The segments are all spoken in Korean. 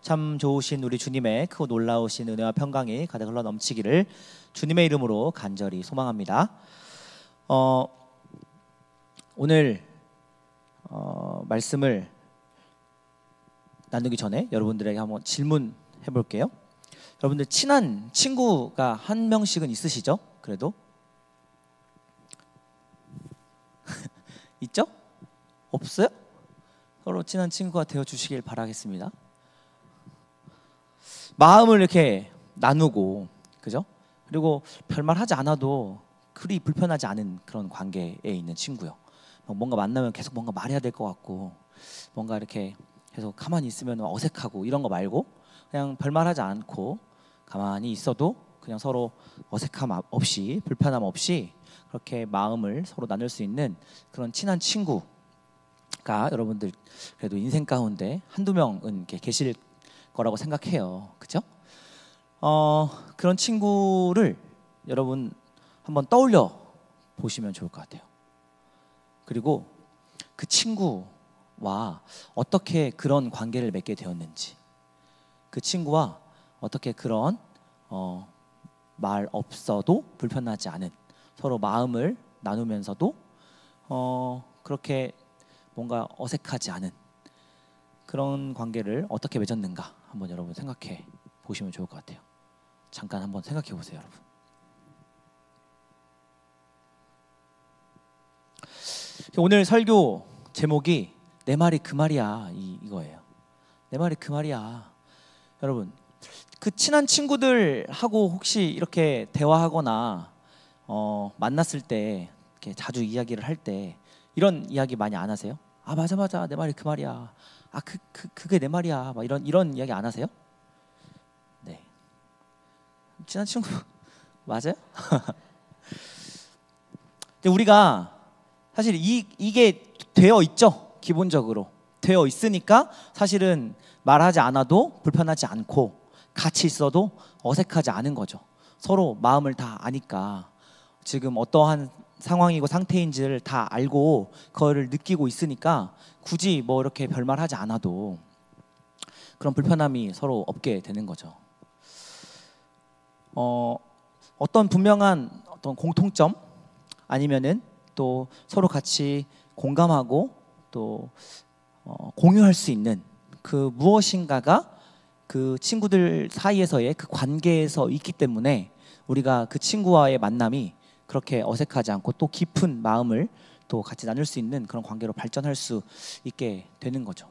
참 좋으신 우리 주님의 크고 놀라우신 은혜와 평강이 가득 흘러 넘치기를 주님의 이름으로 간절히 소망합니다. 오늘 말씀을 나누기 전에 여러분들에게 한번 질문해 볼게요. 여러분들 친한 친구가 한 명씩은 있으시죠? 그래도 있죠? 없어요? 서로 친한 친구가 되어 주시길 바라겠습니다. 마음을 이렇게 나누고, 그죠? 그리고 별말 하지 않아도 그리 불편하지 않은 그런 관계에 있는 친구요. 뭔가 만나면 계속 뭔가 말해야 될 것 같고, 뭔가 이렇게 계속 가만히 있으면 어색하고 이런 거 말고 그냥 별말 하지 않고 가만히 있어도 그냥 서로 어색함 없이 불편함 없이 그렇게 마음을 서로 나눌 수 있는 그런 친한 친구가 여러분들 그래도 인생 가운데 한두 명은 이렇게 계실 거라고 생각해요. 그죠? 그런 친구를 여러분 한번 떠올려 보시면 좋을 것 같아요. 그리고 그 친구와 어떻게 그런 관계를 맺게 되었는지, 그 친구와 어떻게 그런 말 없어도 불편하지 않은 서로 마음을 나누면서도 그렇게 뭔가 어색하지 않은 그런 관계를 어떻게 맺었는가 한번 여러분 생각해 보시면 좋을 것 같아요. 잠깐 한번 생각해 보세요, 여러분. 오늘 설교 제목이 내 말이 그 말이야 이거예요. 내 말이 그 말이야. 여러분, 그 친한 친구들하고 혹시 이렇게 대화하거나 만났을 때 이렇게 자주 이야기를 할 때 이런 이야기 많이 안 하세요? 아, 맞아 내 말이 그 말이야. 아, 그게 내 말이야. 막 이런 이야기 안 하세요? 네. 친한 친구 맞아요? 근데 우리가 사실 이게 되어 있죠. 기본적으로 되어 있으니까 사실은 말하지 않아도 불편하지 않고 같이 있어도 어색하지 않은 거죠. 서로 마음을 다 아니까 지금 어떠한 상황이고 상태인지를 다 알고 그거를 느끼고 있으니까 굳이 뭐 이렇게 별말 하지 않아도 그런 불편함이 서로 없게 되는 거죠. 어떤 분명한 어떤 공통점 아니면은 또 서로 같이 공감하고 또 공유할 수 있는 그 무엇인가가 그 친구들 사이에서의 그 관계에서 있기 때문에 우리가 그 친구와의 만남이 그렇게 어색하지 않고 또 깊은 마음을 또 같이 나눌 수 있는 그런 관계로 발전할 수 있게 되는 거죠.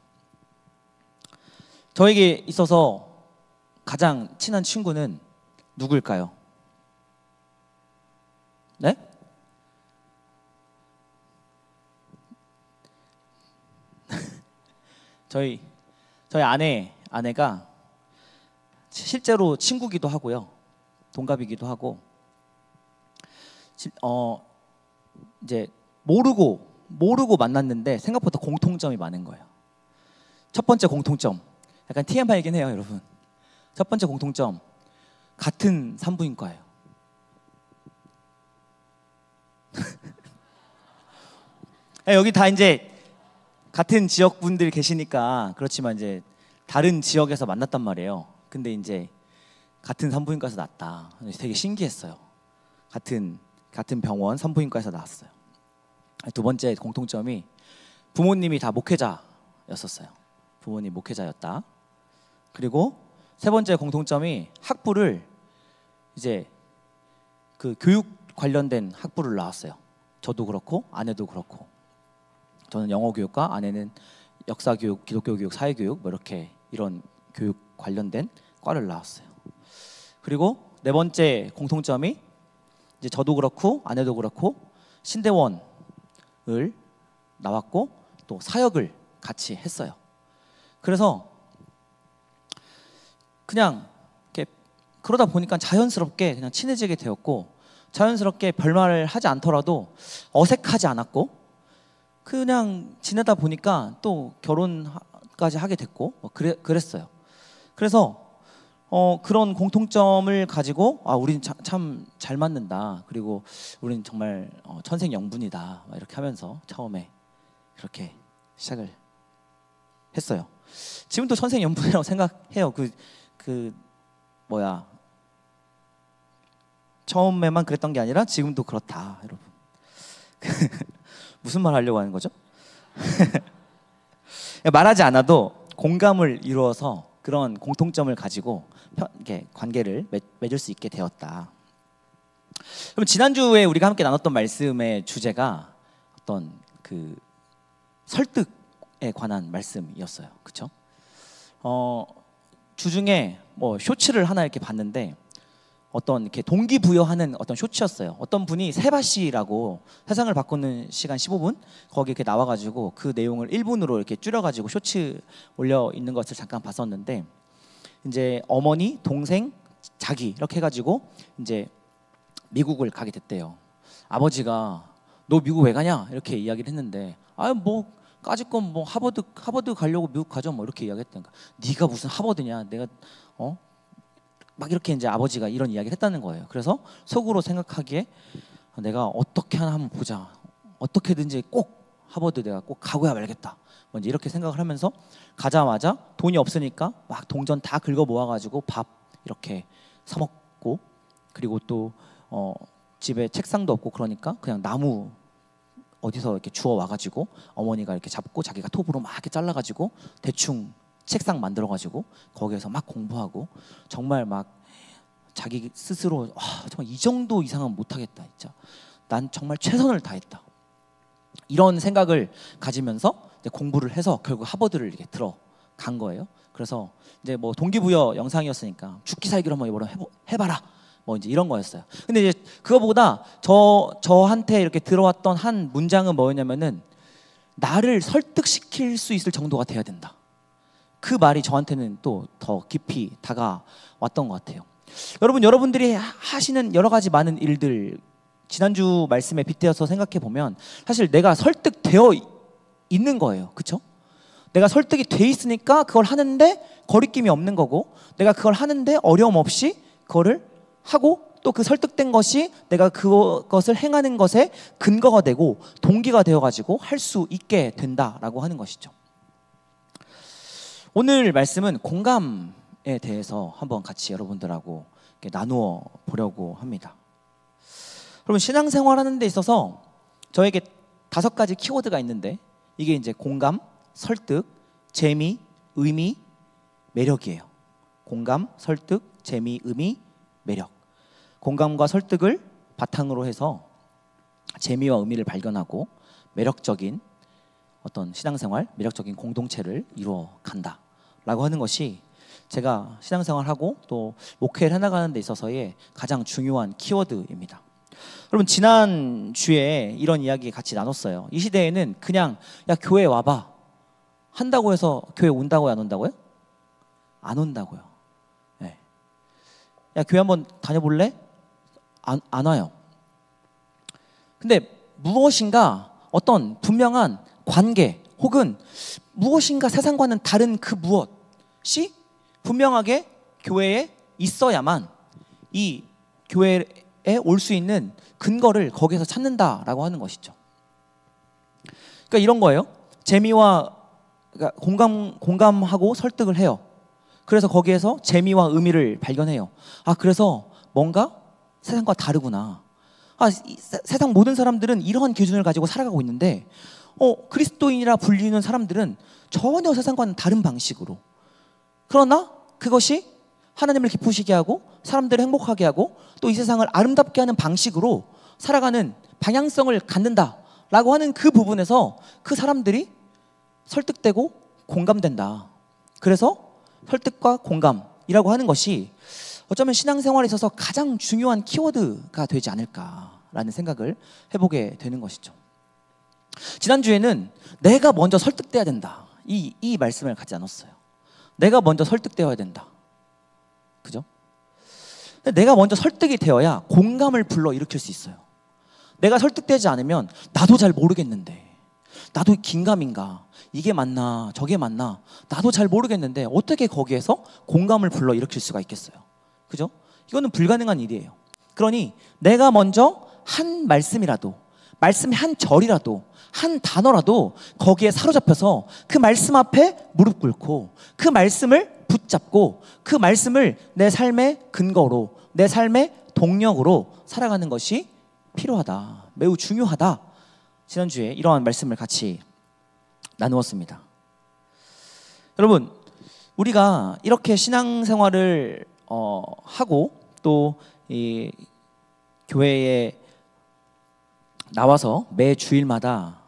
저에게 있어서 가장 친한 친구는 누굴까요? 네? 저희 아내가 실제로 친구기도 하고요, 동갑이기도 하고, 이제 모르고 만났는데 생각보다 공통점이 많은 거예요. 첫 번째 공통점, 약간 TMI이긴 해요, 여러분. 첫 번째 공통점, 같은 산부인과예요. 여기 다 이제 같은 지역 분들이 계시니까 그렇지만 이제 다른 지역에서 만났단 말이에요. 근데 이제 같은 산부인과에서 낳았다. 되게 신기했어요. 같은 병원 산부인과에서 낳았어요. 두 번째 공통점이 부모님이 다 목회자였었어요. 부모님 목회자였다. 그리고 세 번째 공통점이 학부를 이제 그 교육 관련된 학부를 나왔어요. 저도 그렇고 아내도 그렇고. 저는 영어 교육과 아내는 역사 교육, 기독교 교육, 사회 교육 뭐 이렇게 이런 교육 관련된 과를 나왔어요. 그리고 네 번째 공통점이 이제 저도 그렇고 아내도 그렇고 신대원을 나왔고 또 사역을 같이 했어요. 그래서 그냥 이렇게 그러다 보니까 자연스럽게 그냥 친해지게 되었고, 자연스럽게 별말을 하지 않더라도 어색하지 않았고, 그냥 지내다 보니까 또 결혼까지 하게 됐고 그랬어요. 그래서 그런 공통점을 가지고 우린 참 잘 맞는다. 그리고 우린 정말 천생연분이다. 이렇게 하면서 처음에 그렇게 시작을 했어요. 지금도 천생연분이라고 생각해요. 처음에만 그랬던 게 아니라 지금도 그렇다, 여러분. 무슨 말 하려고 하는 거죠? 말하지 않아도 공감을 이루어서 그런 공통점을 가지고 이렇게 관계를 맺을 수 있게 되었다. 그럼 지난주에 우리가 함께 나눴던 말씀의 주제가 어떤 그 설득에 관한 말씀이었어요. 그렇죠? 주중에 뭐 쇼츠를 하나 이렇게 봤는데 어떤 이렇게 동기부여하는 어떤 쇼츠였어요. 어떤 분이 세바시라고 세상을 바꾸는 시간 15분 거기 이렇게 나와가지고 그 내용을 1분으로 이렇게 줄여가지고 쇼츠 올려 있는 것을 잠깐 봤었는데, 이제 어머니, 동생, 자기 이렇게 해가지고 이제 미국을 가게 됐대요. 아버지가 너 미국 왜 가냐 이렇게 이야기를 했는데, 뭐 까짓 건 뭐 하버드 가려고 미국 가죠 뭐 이렇게 이야기했다니까. 네가 무슨 하버드냐, 내가 막 이렇게 이제 아버지가 이런 이야기를 했다는 거예요. 그래서 속으로 생각하기에 내가 어떻게 하나 한번 보자, 어떻게든지 꼭 하버드 내가 꼭 가고야 말겠다, 뭐 이제 이렇게 생각을 하면서 가자마자 돈이 없으니까 막 동전 다 긁어 모아가지고 밥 이렇게 사 먹고, 그리고 또 집에 책상도 없고 그러니까 그냥 나무 어디서 이렇게 주워 와가지고 어머니가 이렇게 잡고 자기가 톱으로 막 이렇게 잘라가지고 대충 책상 만들어가지고 거기에서 막 공부하고, 정말 막 자기 스스로 정말 이 정도 이상은 못하겠다, 진짜 난 정말 최선을 다했다, 이런 생각을 가지면서 이제 공부를 해서 결국 하버드를 이렇게 들어간 거예요. 그래서 이제 뭐 동기부여 영상이었으니까 죽기 살기로 한번 해봐라, 뭐 이제 이런 거였어요. 근데 이제 그거보다 저한테 이렇게 들어왔던 한 문장은 뭐였냐면은 나를 설득시킬 수 있을 정도가 돼야 된다. 그 말이 저한테는 또 더 깊이 다가왔던 것 같아요. 여러분들이 하시는 여러 가지 많은 일들, 지난주 말씀에 빗대어서 생각해 보면 사실 내가 설득되어 있는 거예요. 그렇죠? 내가 설득이 돼 있으니까 그걸 하는데 거리낌이 없는 거고, 내가 그걸 하는데 어려움 없이 그거를 하고, 또 그 설득된 것이 내가 그것을 행하는 것에 근거가 되고 동기가 되어가지고 할 수 있게 된다라고 하는 것이죠. 오늘 말씀은 공감에 대해서 한번 같이 여러분들하고 나누어 보려고 합니다. 여러분, 신앙생활 하는 데 있어서 저에게 5가지 키워드가 있는데, 이게 이제 공감, 설득, 재미, 의미, 매력이에요. 공감, 설득, 재미, 의미, 매력. 공감과 설득을 바탕으로 해서 재미와 의미를 발견하고 매력적인 어떤 신앙생활, 매력적인 공동체를 이루어 간다라고 하는 것이 제가 신앙생활하고 또 목회를 해나가는 데 있어서의 가장 중요한 키워드입니다. 여러분, 지난주에 이런 이야기 같이 나눴어요. 이 시대에는 그냥 야 교회 와봐 한다고 해서 교회 온다고요, 안 온다고요? 안 온다고요. 네. 야 교회 한번 다녀볼래? 안 와요. 근데 무엇인가 어떤 분명한 관계 혹은 무엇인가 세상과는 다른 그 무엇이 분명하게 교회에 있어야만 이 교회에 올 수 있는 근거를 거기에서 찾는다라고 하는 것이죠. 그러니까 이런 거예요. 재미와 그러니까 공감하고 설득을 해요. 그래서 거기에서 재미와 의미를 발견해요. 그래서 뭔가 세상과 다르구나. 세상 모든 사람들은 이러한 기준을 가지고 살아가고 있는데 그리스도인이라 불리는 사람들은 전혀 세상과는 다른 방식으로, 그러나 그것이 하나님을 기쁘시게 하고 사람들을 행복하게 하고 또 이 세상을 아름답게 하는 방식으로 살아가는 방향성을 갖는다라고 하는 그 부분에서 그 사람들이 설득되고 공감된다. 그래서 설득과 공감이라고 하는 것이 어쩌면 신앙생활에 있어서 가장 중요한 키워드가 되지 않을까라는 생각을 해보게 되는 것이죠. 지난주에는 내가 먼저 설득돼야 된다, 이 말씀을 같이 나눴어요. 내가 먼저 설득되어야 된다. 그죠? 근데 내가 먼저 설득이 되어야 공감을 불러일으킬 수 있어요. 내가 설득되지 않으면 나도 잘 모르겠는데, 나도 긴가민가, 이게 맞나 저게 맞나 나도 잘 모르겠는데 어떻게 거기에서 공감을 불러일으킬 수가 있겠어요. 그죠? 이거는 불가능한 일이에요. 그러니 내가 먼저 한 말씀이라도 말씀의 한 절이라도 한 단어라도 거기에 사로잡혀서 그 말씀 앞에 무릎 꿇고 그 말씀을 붙잡고 그 말씀을 내 삶의 근거로 내 삶의 동력으로 살아가는 것이 필요하다. 매우 중요하다. 지난주에 이러한 말씀을 같이 나누었습니다. 여러분, 우리가 이렇게 신앙생활을 하고 또 이 교회에 나와서 매 주일마다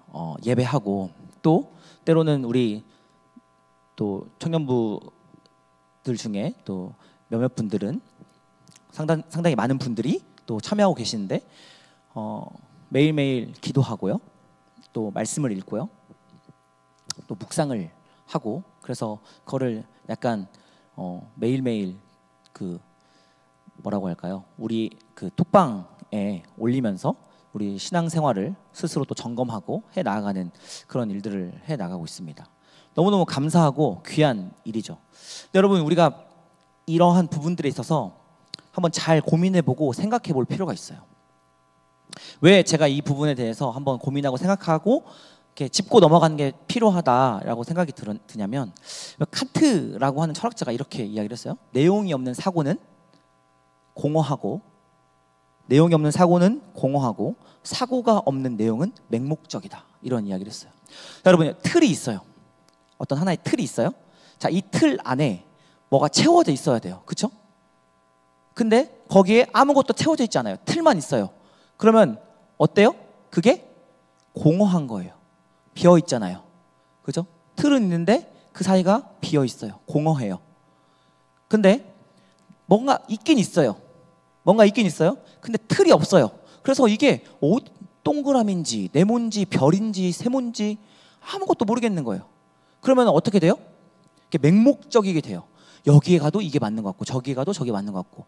예배하고 또 때로는 우리 또 청년부들 중에 또 몇몇 분들은 상당히 많은 분들이 또 참여하고 계시는데 매일매일 기도하고요. 또 말씀을 읽고요. 또 묵상을 하고 그래서 그거를 약간 매일매일 그 뭐라고 할까요? 우리 그 톡방에 올리면서 우리 신앙생활을 스스로 또 점검하고 해 나가는 그런 일들을 해 나가고 있습니다. 너무너무 감사하고 귀한 일이죠. 근데 여러분, 우리가 이러한 부분들에 있어서 한번 잘 고민해보고 생각해볼 필요가 있어요. 왜 제가 이 부분에 대해서 한번 고민하고 생각하고 이렇게 짚고 넘어가는 게 필요하다라고 생각이 드냐면, 칸트라고 하는 철학자가 이렇게 이야기를 했어요. 내용이 없는 사고는 공허하고 사고가 없는 내용은 맹목적이다. 이런 이야기를 했어요. 자, 여러분, 틀이 있어요. 어떤 하나의 틀이 있어요. 자, 이 틀 안에 뭐가 채워져 있어야 돼요. 그렇죠? 근데 거기에 아무것도 채워져 있지 않아요. 틀만 있어요. 그러면 어때요? 그게 공허한 거예요. 비어 있잖아요. 그죠? 틀은 있는데 그 사이가 비어 있어요. 공허해요. 근데 뭔가 있긴 있어요. 근데 틀이 없어요. 그래서 이게 동그라미인지 네모인지 별인지 세모인지 아무것도 모르겠는 거예요. 그러면 어떻게 돼요? 이게 맹목적이게 돼요. 여기에 가도 이게 맞는 것 같고 저기에 가도 저게 맞는 것 같고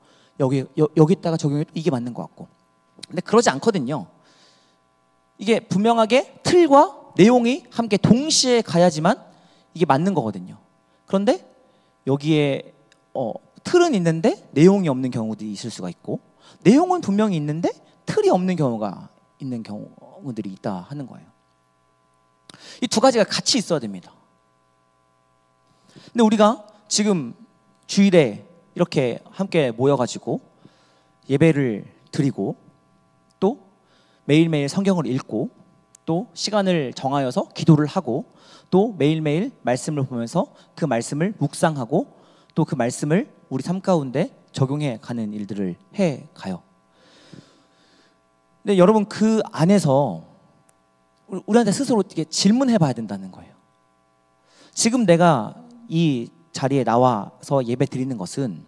여기다가 적용해도 이게 맞는 것 같고. 근데 그러지 않거든요. 이게 분명하게 틀과 내용이 함께 동시에 가야지만 이게 맞는 거거든요. 그런데 여기에 틀은 있는데 내용이 없는 경우들이 있을 수가 있고, 내용은 분명히 있는데 틀이 없는 경우들이 있다 하는 거예요. 이 두 가지가 같이 있어야 됩니다. 근데 우리가 지금 주일에 이렇게 함께 모여가지고 예배를 드리고 또 매일매일 성경을 읽고 또 시간을 정하여서 기도를 하고 또 매일매일 말씀을 보면서 그 말씀을 묵상하고 또 그 말씀을 우리 삶 가운데 적용해 가는 일들을 해 가요. 근데 여러분, 그 안에서 우리한테 스스로 이렇게 질문해 봐야 된다는 거예요. 지금 내가 이 자리에 나와서 예배 드리는 것은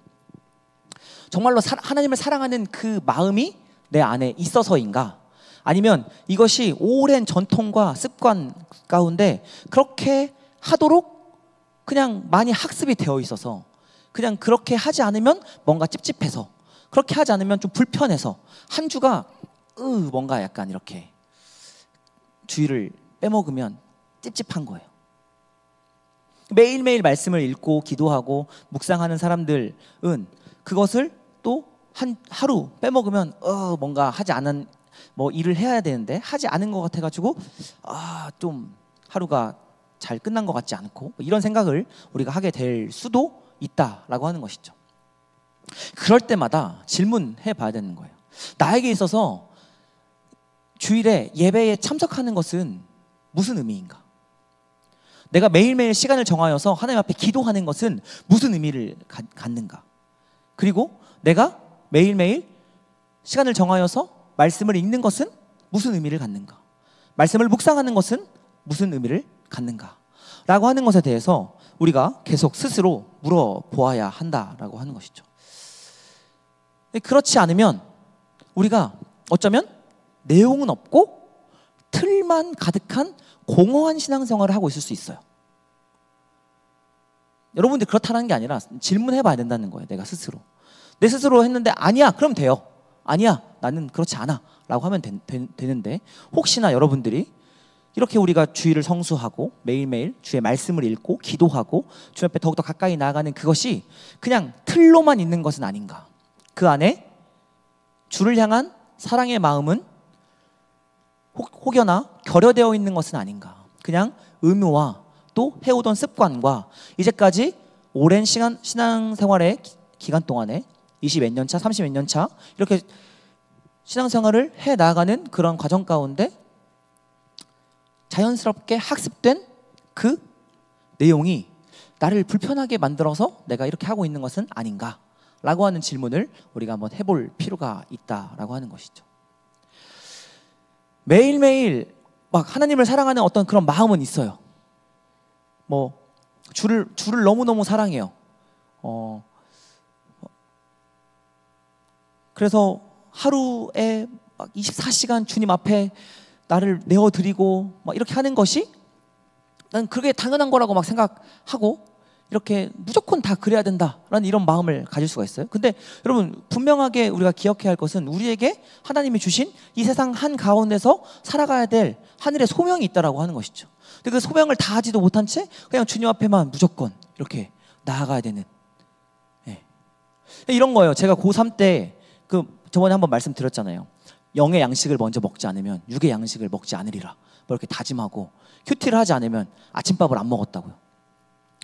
정말로 하나님을 사랑하는 그 마음이 내 안에 있어서인가? 아니면 이것이 오랜 전통과 습관 가운데 그렇게 하도록 그냥 많이 학습이 되어 있어서 그냥 그렇게 하지 않으면 뭔가 찝찝해서, 그렇게 하지 않으면 좀 불편해서 한 주가 뭔가 약간 이렇게 주일을 빼먹으면 찝찝한 거예요. 매일매일 말씀을 읽고 기도하고 묵상하는 사람들은 그것을 또 하루 빼먹으면 뭔가 하지 않은 일을 해야 되는데 하지 않은 것 같아가지고 좀 하루가 잘 끝난 것 같지 않고 이런 생각을 우리가 하게 될 수도 있다라고 하는 것이죠. 그럴 때마다 질문해 봐야 되는 거예요. 나에게 있어서 주일에 예배에 참석하는 것은 무슨 의미인가? 내가 매일매일 시간을 정하여서 하나님 앞에 기도하는 것은 무슨 의미를 갖는가? 그리고 내가 매일매일 시간을 정하여서 말씀을 읽는 것은 무슨 의미를 갖는가? 말씀을 묵상하는 것은 무슨 의미를 갖는가? 라고 하는 것에 대해서 우리가 계속 스스로 물어보아야 한다라고 하는 것이죠. 그렇지 않으면 우리가 어쩌면 내용은 없고 틀만 가득한 공허한 신앙생활을 하고 있을 수 있어요. 여러분들 그렇다는 게 아니라 질문해 봐야 된다는 거예요. 내가 스스로. 내 스스로 했는데 아니야, 그럼 돼요. 아니야, 나는 그렇지 않아 라고 하면 되는데, 혹시나 여러분들이 이렇게 우리가 주일을 성수하고 매일매일 주의 말씀을 읽고 기도하고 주 앞에 더욱더 가까이 나아가는 그것이 그냥 틀로만 있는 것은 아닌가? 그 안에 주를 향한 사랑의 마음은 혹여나 결여되어 있는 것은 아닌가. 그냥 의무와 또 해오던 습관과 이제까지 오랜 신앙생활의 기간 동안에 20몇 년 차, 30몇 년 차 이렇게 신앙생활을 해 나가는 그런 과정 가운데 자연스럽게 학습된 그 내용이 나를 불편하게 만들어서 내가 이렇게 하고 있는 것은 아닌가 라고 하는 질문을 우리가 한번 해볼 필요가 있다라고 하는 것이죠. 매일매일 막 하나님을 사랑하는 어떤 그런 마음은 있어요. 뭐 주를 너무너무 사랑해요. 그래서 하루에 막 24시간 주님 앞에 나를 내어드리고 막 이렇게 하는 것이 난 그게 당연한 거라고 막 생각하고 이렇게 무조건 다 그래야 된다라는 이런 마음을 가질 수가 있어요. 근데 여러분 분명하게 우리가 기억해야 할 것은 우리에게 하나님이 주신 이 세상 한가운데서 살아가야 될 하늘의 소명이 있다라고 하는 것이죠. 근데 그 소명을 다 하지도 못한 채 그냥 주님 앞에만 무조건 이렇게 나아가야 되는 이런 거예요. 제가 고3 때 그 저번에 한번 말씀드렸잖아요. 영의 양식을 먼저 먹지 않으면 육의 양식을 먹지 않으리라 뭐 이렇게 다짐하고 큐티를 하지 않으면 아침밥을 안 먹었다고요.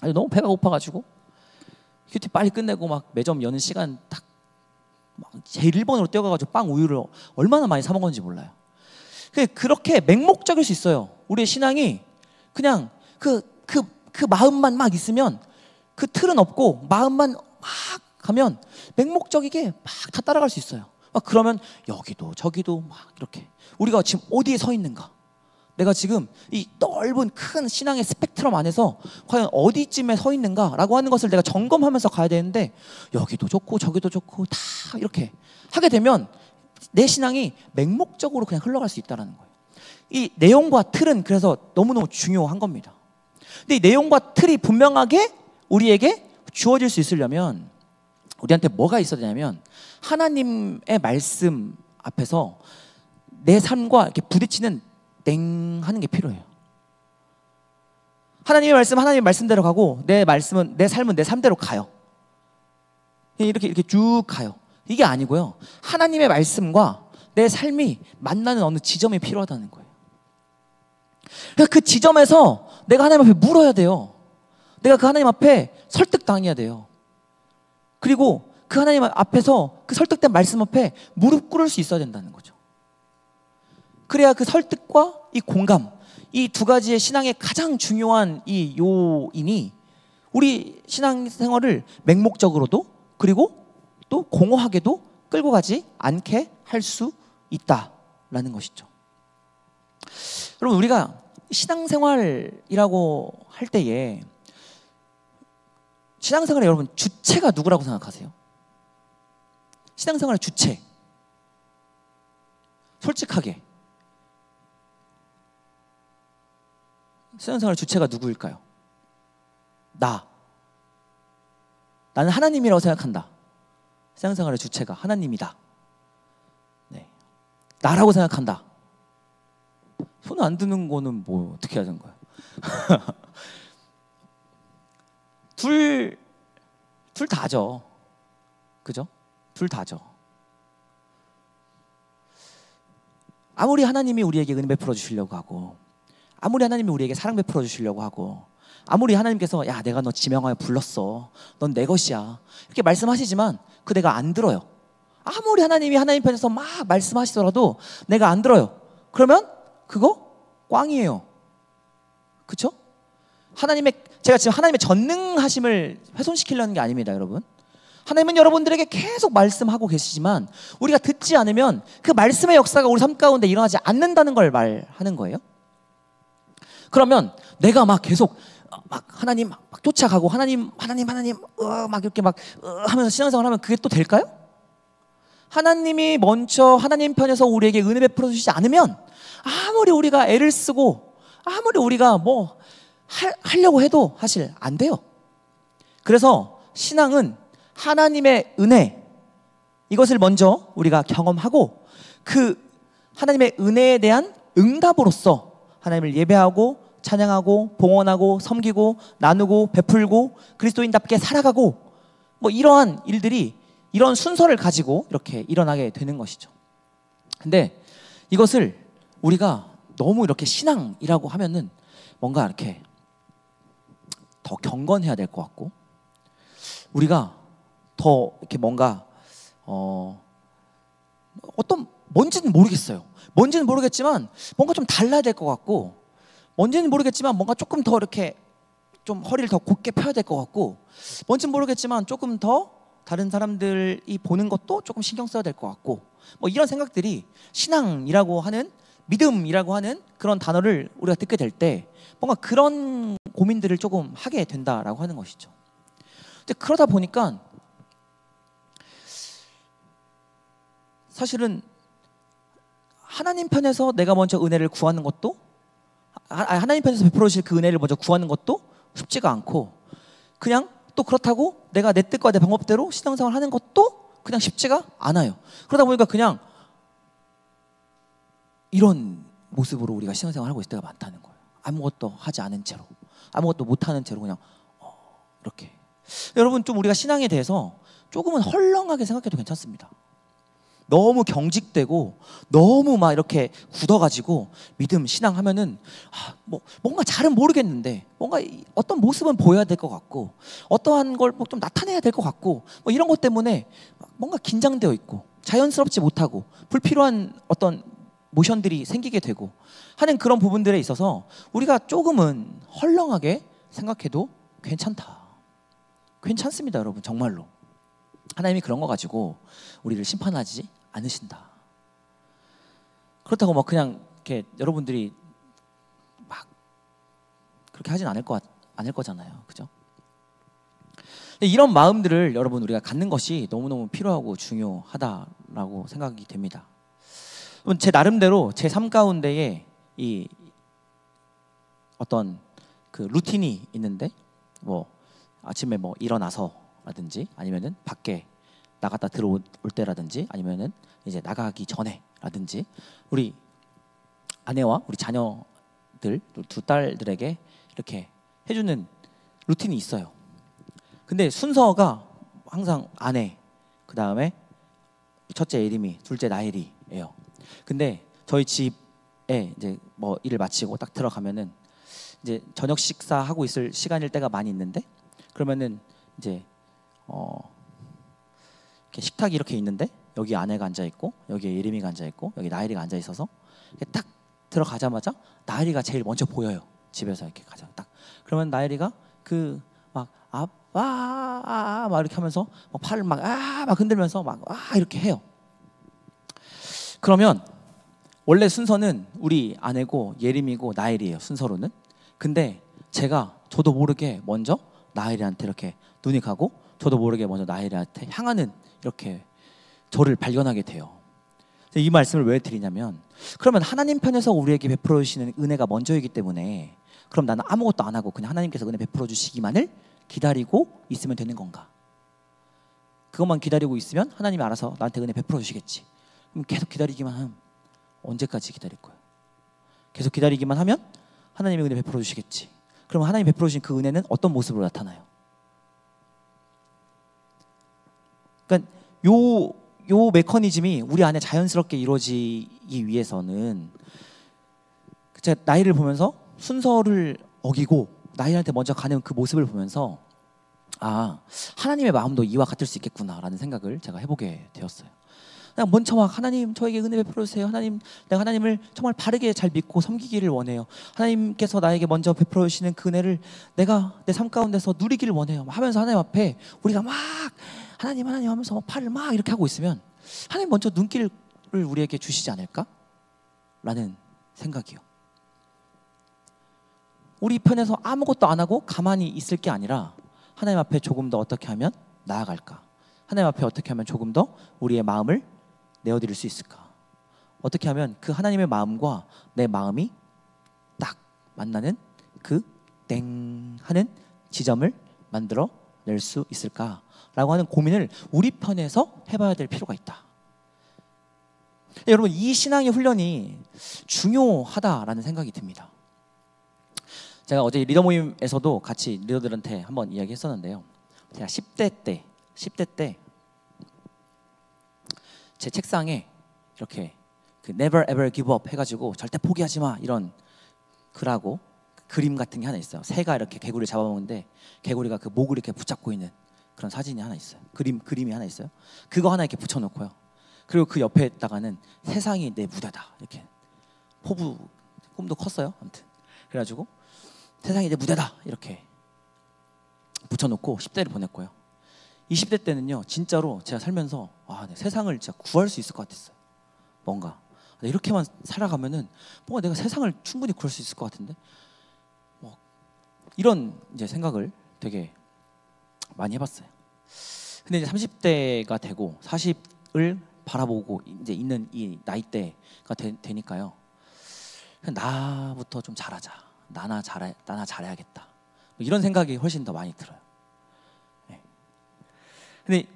아니 너무 배가 고파가지고 큐티 빨리 끝내고 막 매점 여는 시간 딱 제일 1번으로 뛰어가가지고 빵 우유를 얼마나 많이 사 먹었는지 몰라요. 그렇게 맹목적일 수 있어요. 우리의 신앙이 그냥 그 마음만 막 있으면 그 틀은 없고 마음만 막 가면 맹목적이게 막 다 따라갈 수 있어요. 막 그러면 여기도 저기도 막 이렇게 우리가 지금 어디에 서 있는가, 내가 지금 이 넓은 큰 신앙의 스펙트럼 안에서 과연 어디쯤에 서 있는가라고 하는 것을 내가 점검하면서 가야 되는데 여기도 좋고 저기도 좋고 다 이렇게 하게 되면 내 신앙이 맹목적으로 그냥 흘러갈 수 있다는 거예요. 이 내용과 틀은 그래서 너무너무 중요한 겁니다. 근데 이 내용과 틀이 분명하게 우리에게 주어질 수 있으려면 우리한테 뭐가 있어야 되냐면 하나님의 말씀 앞에서 내 삶과 이렇게 부딪히는 땡 하는 게 필요해요. 하나님의 말씀대로 가고 내 삶은 내 삶대로 가요. 이렇게 쭉 가요. 이게 아니고요. 하나님의 말씀과 내 삶이 만나는 어느 지점이 필요하다는 거예요. 그래서 그 지점에서 내가 하나님 앞에 물어야 돼요. 내가 그 하나님 앞에 설득당해야 돼요. 그리고 그 하나님 앞에서 그 설득된 말씀 앞에 무릎 꿇을 수 있어야 된다는 거죠. 그래야 그 설득과 이 공감, 이 두 가지의 신앙의 가장 중요한 이 요인이 우리 신앙생활을 맹목적으로도 그리고 또 공허하게도 끌고 가지 않게 할 수 있다라는 것이죠. 여러분 우리가 신앙생활이라고 할 때에 신앙생활에 여러분 주체가 누구라고 생각하세요? 신앙생활의 주체 솔직하게 신앙생활의 주체가 누구일까요? 나는 하나님이라고 생각한다. 신앙생활의 주체가 하나님이다. 네. 나라고 생각한다. 손 안 드는 거는 뭐 어떻게 하는 거야? 둘 다죠. 그죠? 둘 다죠. 아무리 하나님이 우리에게 은혜 베풀어 주시려고 하고 아무리 하나님이 우리에게 사랑 베풀어 주시려고 하고 아무리 하나님께서 야 내가 너 지명하여 불렀어, 넌 내 것이야 이렇게 말씀하시지만 그 내가 안 들어요. 아무리 하나님이 하나님 편에서 막 말씀하시더라도 내가 안 들어요. 그러면 그거 꽝이에요. 그렇죠? 제가 지금 하나님의 전능하심을 훼손시키려는 게 아닙니다, 여러분. 하나님은 여러분들에게 계속 말씀하고 계시지만 우리가 듣지 않으면 그 말씀의 역사가 우리 삶 가운데 일어나지 않는다는 걸 말하는 거예요. 그러면 내가 막 계속 막 하나님 막 쫓아가고 하나님 막 이렇게 막 하면서 신앙생활 하면 그게 또 될까요? 하나님이 먼저 하나님 편에서 우리에게 은혜 베풀어 주시지 않으면 아무리 우리가 애를 쓰고 아무리 우리가 뭐 하려고 해도 사실 안 돼요. 그래서 신앙은 하나님의 은혜, 이것을 먼저 우리가 경험하고 그 하나님의 은혜에 대한 응답으로서 하나님을 예배하고 찬양하고 봉헌하고 섬기고 나누고 베풀고 그리스도인답게 살아가고 뭐 이러한 일들이 이런 순서를 가지고 이렇게 일어나게 되는 것이죠. 근데 이것을 우리가 너무 이렇게 신앙이라고 하면은 뭔가 이렇게 더 경건해야 될 것 같고, 우리가 더 이렇게 뭔가 어떤 뭔지는 모르겠어요. 뭔지는 모르겠지만 뭔가 좀 달라야 될 것 같고, 뭔지는 모르겠지만 뭔가 조금 더 이렇게 좀 허리를 더 곧게 펴야 될 것 같고, 뭔지는 모르겠지만 조금 더 다른 사람들이 보는 것도 조금 신경 써야 될 것 같고, 뭐 이런 생각들이 신앙이라고 하는, 믿음이라고 하는 그런 단어를 우리가 듣게 될 때 뭔가 그런 고민들을 조금 하게 된다라고 하는 것이죠. 근데 그러다 보니까 사실은 하나님 편에서 내가 먼저 은혜를 구하는 것도, 하나님 편에서 베풀어 주실 그 은혜를 먼저 구하는 것도 쉽지가 않고, 그냥 또 그렇다고 내가 내 뜻과 내 방법대로 신앙생활 하는 것도 그냥 쉽지가 않아요. 그러다 보니까 그냥 이런 모습으로 우리가 신앙생활을 하고 있을 때가 많다는 거예요. 아무것도 하지 않은 채로, 아무것도 못하는 채로 그냥 이렇게. 여러분, 좀 우리가 신앙에 대해서 조금은 헐렁하게 생각해도 괜찮습니다. 너무 경직되고 너무 막 이렇게 굳어가지고 믿음, 신앙 하면은 뭔가 잘은 모르겠는데 뭔가 어떤 모습은 보여야 될 것 같고, 어떠한 걸 좀 나타내야 될 것 같고, 뭐 이런 것 때문에 뭔가 긴장되어 있고 자연스럽지 못하고 불필요한 어떤 모션들이 생기게 되고 하는 그런 부분들에 있어서 우리가 조금은 헐렁하게 생각해도 괜찮습니다, 여러분. 정말로 하나님이 그런 거 가지고 우리를 심판하지 않으신다. 그렇다고 막 그냥 이렇게 여러분들이 막 그렇게 하진 않을 거잖아요, 그죠? 이런 마음들을 여러분 우리가 갖는 것이 너무너무 필요하고 중요하다라고 생각이 됩니다. 제 나름대로 제 삶 가운데에 이 어떤 그 루틴이 있는데, 뭐 아침에 뭐 일어나서라든지 아니면은 밖에 나갔다 들어올 때라든지 아니면은 이제 나가기 전에라든지 우리 아내와 우리 자녀들, 두 딸들에게 이렇게 해주는 루틴이 있어요. 근데 순서가 항상 아내, 그 다음에 첫째 예림이, 둘째 나엘이에요. 근데 저희 집에 이제 뭐 일을 마치고 딱 들어가면은 이제 저녁 식사하고 있을 시간일 때가 많이 있는데, 그러면은 이제 이렇게 식탁이 이렇게 있는데 여기 아내가 앉아 있고 여기에 예림이가 앉아 있고 여기 나엘이가 앉아 있어서 딱 들어가자마자 나엘이가 제일 먼저 보여요. 집에서 이렇게 가자 딱. 그러면 나엘이가 그 막 아빠 막 이렇게 하면서 막 팔을 막 흔들면서 막 이렇게 해요. 그러면 원래 순서는 우리 아내고 예림이고 나엘이에요, 순서로는. 근데 저도 모르게 먼저 나엘이한테 이렇게 눈이 가고, 저도 모르게 먼저 나엘이한테 향하는 이렇게 저를 발견하게 돼요. 이 말씀을 왜 드리냐면, 그러면 하나님 편에서 우리에게 베풀어 주시는 은혜가 먼저이기 때문에 그럼 나는 아무것도 안 하고 그냥 하나님께서 은혜 베풀어 주시기만을 기다리고 있으면 되는 건가? 그것만 기다리고 있으면 하나님이 알아서 나한테 은혜 베풀어 주시겠지. 그럼 계속 기다리기만 하면 언제까지 기다릴 거야? 계속 기다리기만 하면 하나님이 은혜 베풀어 주시겠지. 그럼 하나님이 베풀어 주신 그 은혜는 어떤 모습으로 나타나요? 그러니까 요 메커니즘이 우리 안에 자연스럽게 이루어지기 위해서는 제가 나이를 보면서 순서를 어기고 나이한테 먼저 가는 그 모습을 보면서 하나님의 마음도 이와 같을 수 있겠구나라는 생각을 제가 해보게 되었어요. 그냥 먼저 막 하나님 저에게 은혜 베풀어 주세요. 하나님, 내가 하나님을 정말 바르게 잘 믿고 섬기기를 원해요. 하나님께서 나에게 먼저 베풀어 주시는 그 은혜를 내가 내 삶 가운데서 누리기를 원해요 하면서 하나님 앞에 우리가 막 하나님 하면서 팔을 막 이렇게 하고 있으면 하나님 먼저 눈길을 우리에게 주시지 않을까? 라는 생각이요. 우리 편에서 아무것도 안 하고 가만히 있을 게 아니라 하나님 앞에 조금 더 어떻게 하면 나아갈까? 하나님 앞에 어떻게 하면 조금 더 우리의 마음을 내어드릴 수 있을까? 어떻게 하면 그 하나님의 마음과 내 마음이 딱 만나는 그 땡 하는 지점을 만들어 낼 수 있을까라고 하는 고민을 우리 편에서 해봐야 될 필요가 있다. 여러분, 이 신앙의 훈련이 중요하다라는 생각이 듭니다. 제가 어제 리더 모임에서도 같이 리더들한테 한번 이야기했었는데요. 제가 10대 때 제 책상에 이렇게 그 never ever give up 해가지고 절대 포기하지 마 이런 글하고 그림 같은 게 하나 있어요. 새가 이렇게 개구리를 잡아먹는데 개구리가 그 목을 이렇게 붙잡고 있는 그런 사진이 하나 있어요. 그림이 하나 있어요. 그거 하나 이렇게 붙여놓고요. 그리고 그 옆에다가는 세상이 내 무대다 이렇게 포부 꿈도 컸어요. 아무튼 그래가지고 세상이 내 무대다 이렇게 붙여놓고 10대를 보냈고요. 20대 때는요 진짜로 제가 살면서 네, 세상을 진짜 구할 수 있을 것 같았어요. 뭔가 이렇게만 살아가면은 뭔가 내가 세상을 충분히 구할 수 있을 것 같은데 뭐 이런 이제 생각을 되게 많이 해봤어요. 근데 이제 30대가 되고 40을 바라보고 이제 있는 이 나이대가 되니까요. 나부터 좀 잘하자. 나나 잘해야겠다. 뭐 이런 생각이 훨씬 더 많이 들어요. 네. 근데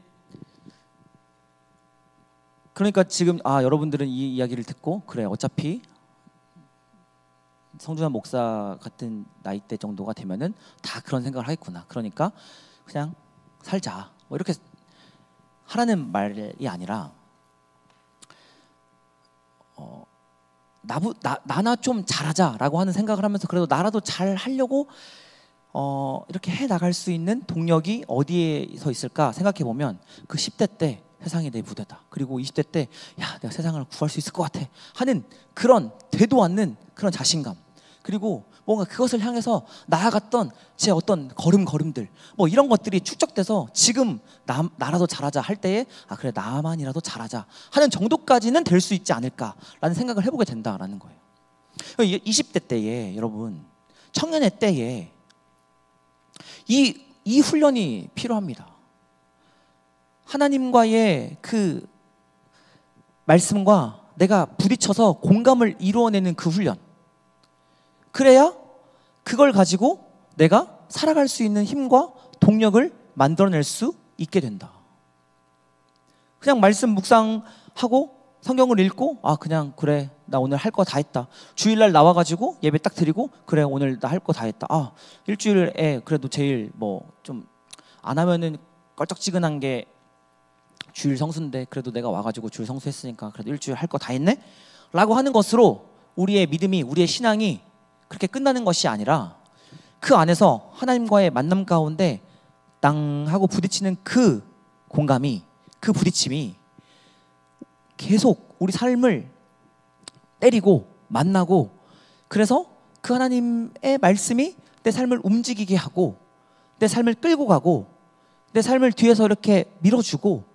그러니까 지금 여러분들은 이 이야기를 듣고 그래 어차피 성준환 목사 같은 나이대 정도가 되면은 다 그런 생각을 하겠구나. 그러니까 그냥 살자. 뭐 이렇게 하라는 말이 아니라 나나 좀 잘하자라고 하는 생각을 하면서 그래도 나라도 잘 하려고 이렇게 해 나갈 수 있는 동력이 어디에서 있을까 생각해 보면 그 10대 때 세상이 내 무대다. 그리고 20대 때 야 내가 세상을 구할 수 있을 것 같아 하는 그런 되도 않는 그런 자신감. 그리고 뭔가 그것을 향해서 나아갔던 제 어떤 걸음들 뭐 이런 것들이 축적돼서 지금 나라도 잘하자 할 때에 그래 나만이라도 잘하자 하는 정도까지는 될 수 있지 않을까라는 생각을 해보게 된다라는 거예요. 20대 때에 여러분 청년의 때에 이 훈련이 필요합니다. 하나님과의 그 말씀과 내가 부딪혀서 공감을 이루어내는 그 훈련. 그래야 그걸 가지고 내가 살아갈 수 있는 힘과 동력을 만들어낼 수 있게 된다. 그냥 말씀 묵상하고 성경을 읽고 그냥 그래 나 오늘 할 거 다 했다. 주일날 나와가지고 예배 딱 드리고 그래 오늘 나 할 거 다 했다. 일주일에 그래도 제일 뭐 좀 안 하면은 껄쩍지근한 게 주일 성수인데 그래도 내가 와가지고 주일 성수했으니까 그래도 일주일 할 거 다 했네? 라고 하는 것으로 우리의 믿음이 우리의 신앙이 그렇게 끝나는 것이 아니라 그 안에서 하나님과의 만남 가운데 땅 하고 부딪히는 그 공감이 그 부딪힘이 계속 우리 삶을 때리고 만나고 그래서 그 하나님의 말씀이 내 삶을 움직이게 하고 내 삶을 끌고 가고 내 삶을 뒤에서 이렇게 밀어주고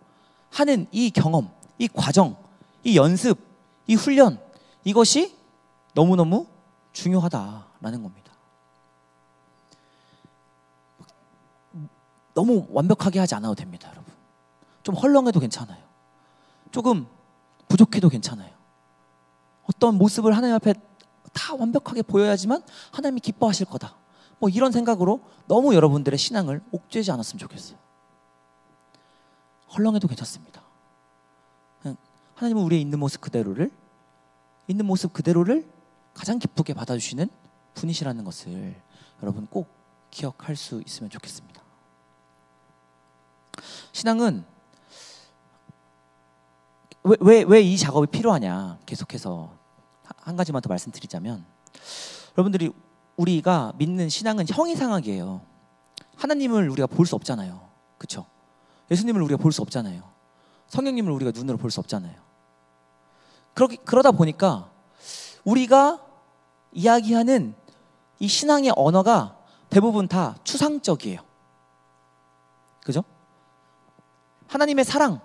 하는 이 경험, 이 과정, 이 연습, 이 훈련 이것이 너무너무 중요하다라는 겁니다. 너무 완벽하게 하지 않아도 됩니다, 여러분. 좀 헐렁해도 괜찮아요. 조금 부족해도 괜찮아요. 어떤 모습을 하나님 앞에 다 완벽하게 보여야지만 하나님이 기뻐하실 거다. 뭐 이런 생각으로 너무 여러분들의 신앙을 옥죄지 않았으면 좋겠어요. 헐렁해도 괜찮습니다. 하나님은 우리의 있는 모습 그대로를 가장 기쁘게 받아주시는 분이시라는 것을 여러분 꼭 기억할 수 있으면 좋겠습니다. 신앙은 왜 이 작업이 필요하냐 계속해서 한 가지만 더 말씀드리자면 여러분들이 우리가 믿는 신앙은 형이상학이에요. 하나님을 우리가 볼 수 없잖아요. 그렇죠? 예수님을 우리가 볼 수 없잖아요. 성령님을 우리가 눈으로 볼 수 없잖아요. 그러다 보니까 우리가 이야기하는 이 신앙의 언어가 대부분 다 추상적이에요. 그죠? 하나님의 사랑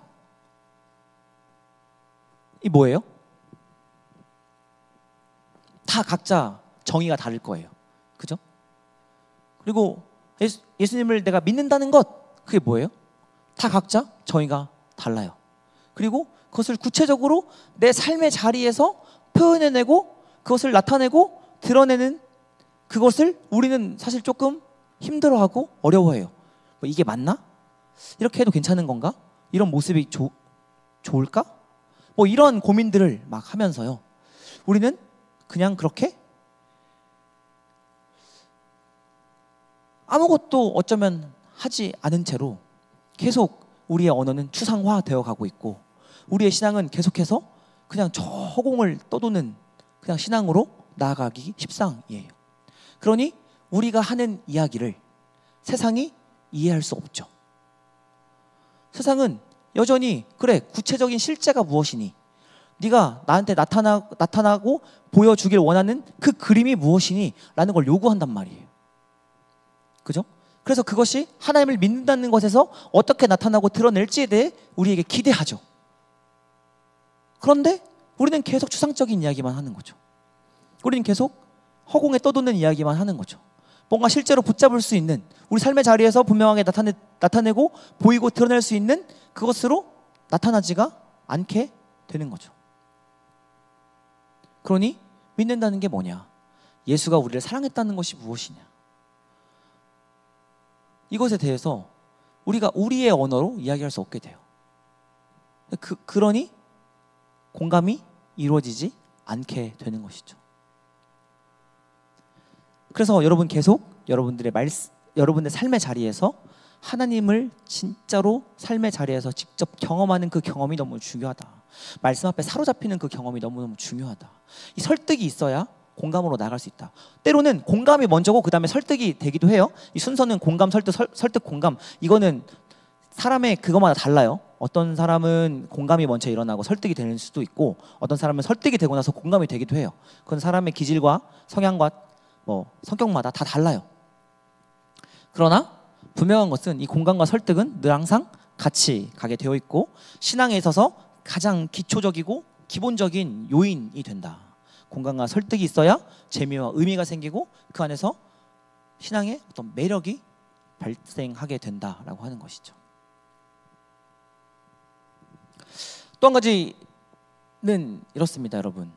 이 뭐예요? 다 각자 정의가 다를 거예요. 그죠? 그리고 예수님을 내가 믿는다는 것 그게 뭐예요? 다 각자 정의가 달라요. 그리고 그것을 구체적으로 내 삶의 자리에서 표현해내고 그것을 나타내고 드러내는 그것을 우리는 사실 조금 힘들어하고 어려워해요. 뭐 이게 맞나? 이렇게 해도 괜찮은 건가? 이런 모습이 좋을까? 뭐 이런 고민들을 막 하면서요. 우리는 그냥 그렇게 아무것도 어쩌면 하지 않은 채로 계속 우리의 언어는 추상화되어 가고 있고 우리의 신앙은 계속해서 그냥 저 허공을 떠도는 그냥 신앙으로 나아가기 십상이에요. 그러니 우리가 하는 이야기를 세상이 이해할 수 없죠. 세상은 여전히 그래, 구체적인 실제가 무엇이니, 네가 나한테 나타나고 보여주길 원하는 그 그림이 무엇이니 라는 걸 요구한단 말이에요. 그죠? 그래서 그것이 하나님을 믿는다는 것에서 어떻게 나타나고 드러낼지에 대해 우리에게 기대하죠. 그런데 우리는 계속 추상적인 이야기만 하는 거죠. 우리는 계속 허공에 떠도는 이야기만 하는 거죠. 뭔가 실제로 붙잡을 수 있는, 우리 삶의 자리에서 분명하게 나타내고 보이고 드러낼 수 있는 그것으로 나타나지가 않게 되는 거죠. 그러니 믿는다는 게 뭐냐? 예수가 우리를 사랑했다는 것이 무엇이냐? 이것에 대해서 우리가 우리의 언어로 이야기할 수 없게 돼요. 그러니 공감이 이루어지지 않게 되는 것이죠. 그래서 여러분 계속 여러분들의 삶의 자리에서 하나님을 진짜로 삶의 자리에서 직접 경험하는 그 경험이 너무 중요하다. 말씀 앞에 사로잡히는 그 경험이 너무너무 중요하다. 이 설득이 있어야 공감으로 나갈 수 있다. 때로는 공감이 먼저고 그 다음에 설득이 되기도 해요. 이 순서는 공감, 설득, 공감. 이거는 사람의 그것마다 달라요. 어떤 사람은 공감이 먼저 일어나고 설득이 되는 수도 있고, 어떤 사람은 설득이 되고 나서 공감이 되기도 해요. 그건 사람의 기질과 성향과 성격마다 다 달라요. 그러나 분명한 것은 이 공감과 설득은 늘 항상 같이 가게 되어 있고, 신앙에 있어서 가장 기초적이고 기본적인 요인이 된다. 공감과 설득이 있어야 재미와 의미가 생기고 그 안에서 신앙의 어떤 매력이 발생하게 된다라고 하는 것이죠. 또 한 가지는 이렇습니다, 여러분.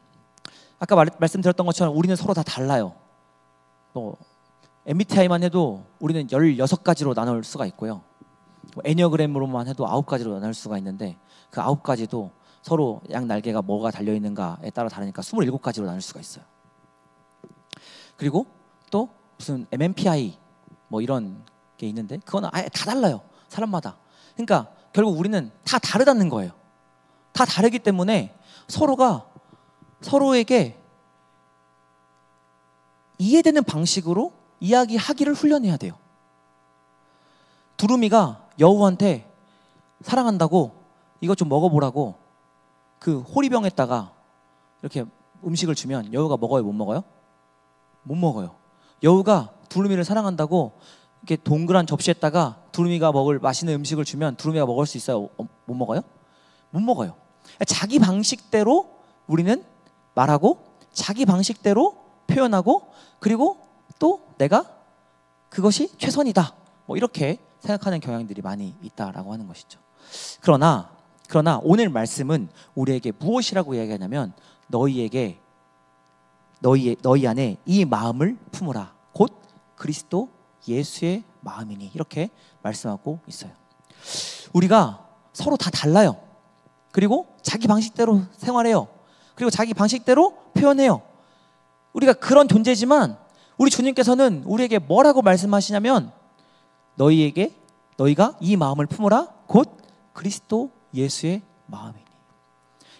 아까 말씀드렸던 것처럼 우리는 서로 다 달라요. MBTI만 해도 우리는 16가지로 나눌 수가 있고요. 애니어그램으로만 해도 9가지로 나눌 수가 있는데, 그 9가지도 서로 양 날개가 뭐가 달려있는가에 따라 다르니까 27가지로 나눌 수가 있어요. 그리고 또 무슨 MMPI 이런 게 있는데, 그건 아예 다 달라요, 사람마다. 그러니까 결국 우리는 다 다르다는 거예요. 다 다르기 때문에 서로가 서로에게 이해되는 방식으로 이야기하기를 훈련해야 돼요. 두루미가 여우한테 사랑한다고 이것 좀 먹어보라고 그 호리병에다가 이렇게 음식을 주면 여우가 먹어요, 못 먹어요? 못 먹어요. 여우가 두루미를 사랑한다고 이렇게 동그란 접시에다가 두루미가 먹을 맛있는 음식을 주면 두루미가 먹을 수 있어요? 못 먹어요? 못 먹어요. 자기 방식대로 우리는 말하고, 자기 방식대로 표현하고, 그리고 또 내가 그것이 최선이다, 이렇게 생각하는 경향들이 많이 있다라고 하는 것이죠. 그러나 오늘 말씀은 우리에게 무엇이라고 이야기하냐면, 너희 안에 이 마음을 품으라, 곧 그리스도 예수의 마음이니, 이렇게 말씀하고 있어요. 우리가 서로 다 달라요. 그리고 자기 방식대로 생활해요. 그리고 자기 방식대로 표현해요. 우리가 그런 존재지만 우리 주님께서는 우리에게 뭐라고 말씀하시냐면, 너희가 이 마음을 품으라, 곧 그리스도 예수의 마음이니.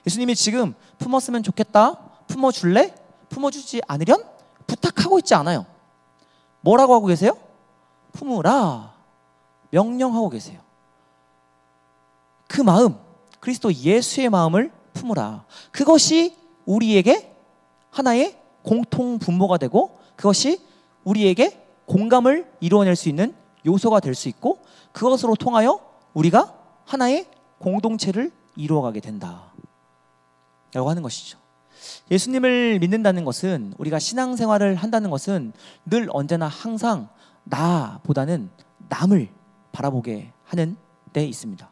예수님이 지금 품었으면 좋겠다, 품어줄래? 품어주지 않으련? 부탁하고 있지 않아요. 뭐라고 하고 계세요? 품으라, 명령하고 계세요. 그 마음, 그리스도 예수의 마음을 품으라. 그것이 우리에게 하나의 공통 분모가 되고, 그것이 우리에게 공감을 이루어낼 수 있는 요소가 될 수 있고, 그것으로 통하여 우리가 하나의 공동체를 이루어가게 된다 라고 하는 것이죠. 예수님을 믿는다는 것은, 우리가 신앙생활을 한다는 것은 늘 언제나 항상 나보다는 남을 바라보게 하는 데 있습니다.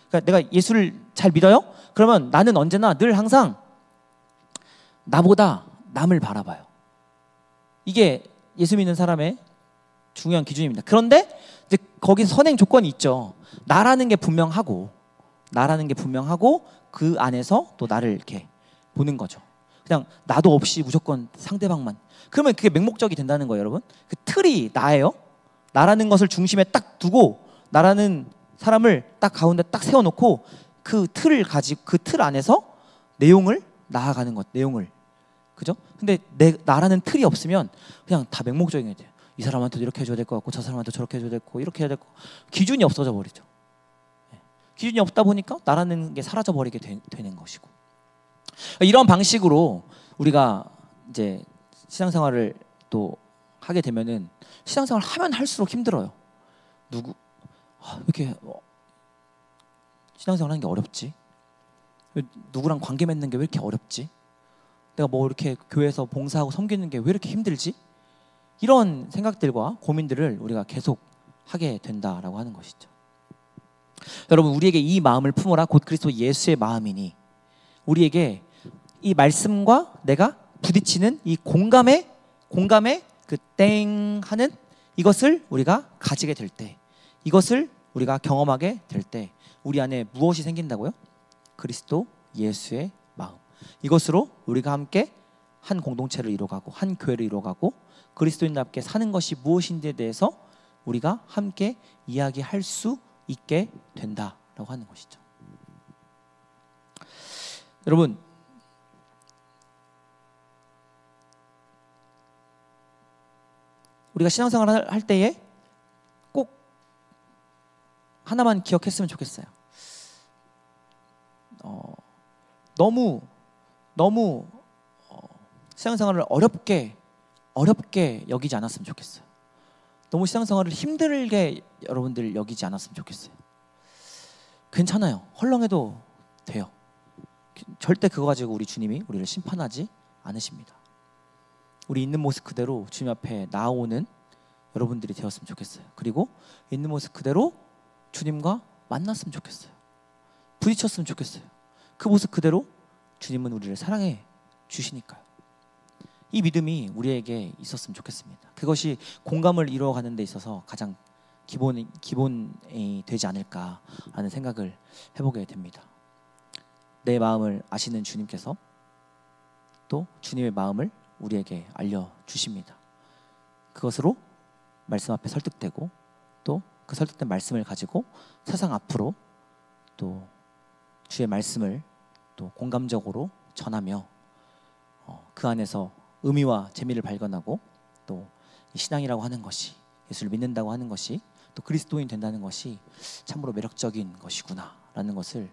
그러니까 내가 예수를 잘 믿어요? 그러면 나는 언제나 늘 항상 나보다 남을 바라봐요. 이게 예수 믿는 사람의 중요한 기준입니다. 그런데 이제 거기서 선행 조건이 있죠. 나라는 게 분명하고 그 안에서 또 나를 이렇게 보는 거죠. 그냥 나도 없이 무조건 상대방만. 그러면 그게 맹목적이 된다는 거예요, 여러분. 그 틀이 나예요. 나라는 것을 중심에 딱 두고, 나라는 사람을 딱 가운데 딱 세워놓고 그 틀을 가지고 그 틀 안에서 내용을 나아가는 것 내용을, 그죠? 근데 나라는 틀이 없으면 그냥 다 맹목적인 게 돼요. 이 사람한테도 이렇게 해줘야 될 것 같고 저 사람한테 저렇게 해줘야 될 거고 이렇게 해야 될 거, 기준이 없어져 버리죠. 기준이 없다 보니까 나라는 게 사라져 버리게 되는 것이고, 이런 방식으로 우리가 이제 신앙생활을 또 하게 되면은 신앙생활 하면 할수록 힘들어요. 왜 이렇게 신앙생활 하는 게 어렵지? 누구랑 관계 맺는 게 왜 이렇게 어렵지? 내가 뭐 이렇게 교회에서 봉사하고 섬기는 게 왜 이렇게 힘들지? 이런 생각들과 고민들을 우리가 계속 하게 된다라고 하는 것이죠. 여러분, 우리에게 이 마음을 품어라 곧 그리스도 예수의 마음이니, 우리에게 이 말씀과 내가 부딪히는 이 공감의 그 땡 하는 이것을 우리가 가지게 될 때, 이것을 우리가 경험하게 될 때 우리 안에 무엇이 생긴다고요? 그리스도 예수의 마음. 이것으로 우리가 함께 한 공동체를 이루어가고 한 교회를 이루어가고 그리스도인답게 사는 것이 무엇인지에 대해서 우리가 함께 이야기할 수 있게 된다라고 하는 것이죠. 여러분, 우리가 신앙생활을 할 때에 꼭 하나만 기억했으면 좋겠어요. 너무 신앙생활을 어렵게 여기지 않았으면 좋겠어요. 너무 신앙생활을 힘들게 여러분들 여기지 않았으면 좋겠어요. 괜찮아요. 헐렁해도 돼요. 절대 그거 가지고 우리 주님이 우리를 심판하지 않으십니다. 우리 있는 모습 그대로 주님 앞에 나오는 여러분들이 되었으면 좋겠어요. 그리고 있는 모습 그대로 주님과 만났으면 좋겠어요. 부딪혔으면 좋겠어요. 그 모습 그대로 주님은 우리를 사랑해 주시니까요. 이 믿음이 우리에게 있었으면 좋겠습니다. 그것이 공감을 이루어가는 데 있어서 가장 기본이 되지 않을까라는 생각을 해보게 됩니다. 내 마음을 아시는 주님께서 또 주님의 마음을 우리에게 알려주십니다. 그것으로 말씀 앞에 설득되고 또 그 설득된 말씀을 가지고 세상 앞으로 또 주의 말씀을 또 공감적으로 전하며 그 안에서 의미와 재미를 발견하고 또 신앙이라고 하는 것이, 예수를 믿는다고 하는 것이, 또 그리스도인 된다는 것이 참으로 매력적인 것이구나 라는 것을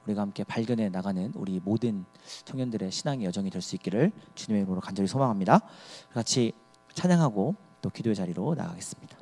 우리가 함께 발견해 나가는 우리 모든 청년들의 신앙의 여정이 될 수 있기를 주님의 이름으로 간절히 소망합니다. 같이 찬양하고 또 기도의 자리로 나가겠습니다.